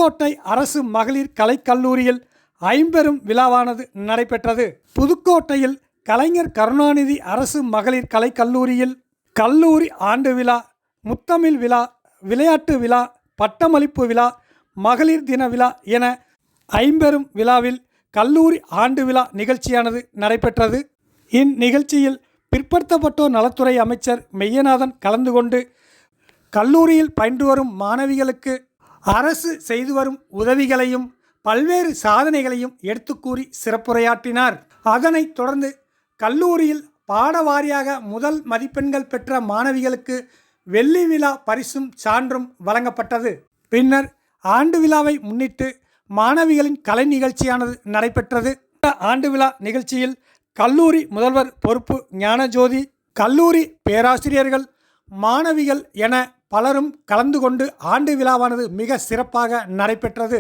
புதுக்கோட்டை அரசு மகளிர் கலைக்கல்லூரியில் ஐம்பெரும் விழாவானது நடைபெற்றது. புதுக்கோட்டையில் கலைஞர் கருணாநிதி அரசு மகளிர் கலைக்கல்லூரியில் கல்லூரி ஆண்டு விழா, முத்தமிழ் விழா, விளையாட்டு விழா, பட்டமளிப்பு விழா, மகளிர் தின விழா என ஐம்பெரும் விழாவில் கல்லூரி ஆண்டு விழா நிகழ்ச்சியானது நடைபெற்றது. இந்நிகழ்ச்சியில் பிற்படுத்தப்பட்டோர் நலத்துறை அமைச்சர் மெய்யநாதன் கலந்து கொண்டு கல்லூரியில் பயின்று வரும் மாணவிகளுக்கு அரசு செய்து வரும் உதவிகளையும் பல்வேறு சாதனைகளையும் எடுத்துக்கூறி சிறப்புரையாற்றினார். அதனைத் தொடர்ந்து கல்லூரியில் பாடவாரியாக முதல் மதிப்பெண்கள் பெற்ற மாணவிகளுக்கு வெள்ளி விழா பரிசும் சான்றும் வழங்கப்பட்டது. பின்னர் ஆண்டு விழாவை முன்னிட்டு மாணவிகளின் கலை நிகழ்ச்சியானது நடைபெற்றது. ஆண்டு விழா நிகழ்ச்சியில் கல்லூரி முதல்வர் பொறுப்பு ஞானஜோதி, கல்லூரி பேராசிரியர்கள், மாணவிகள் என பலரும் கலந்து கொண்டு ஆண்டு விழாவானது மிக சிறப்பாக நடைபெற்றது.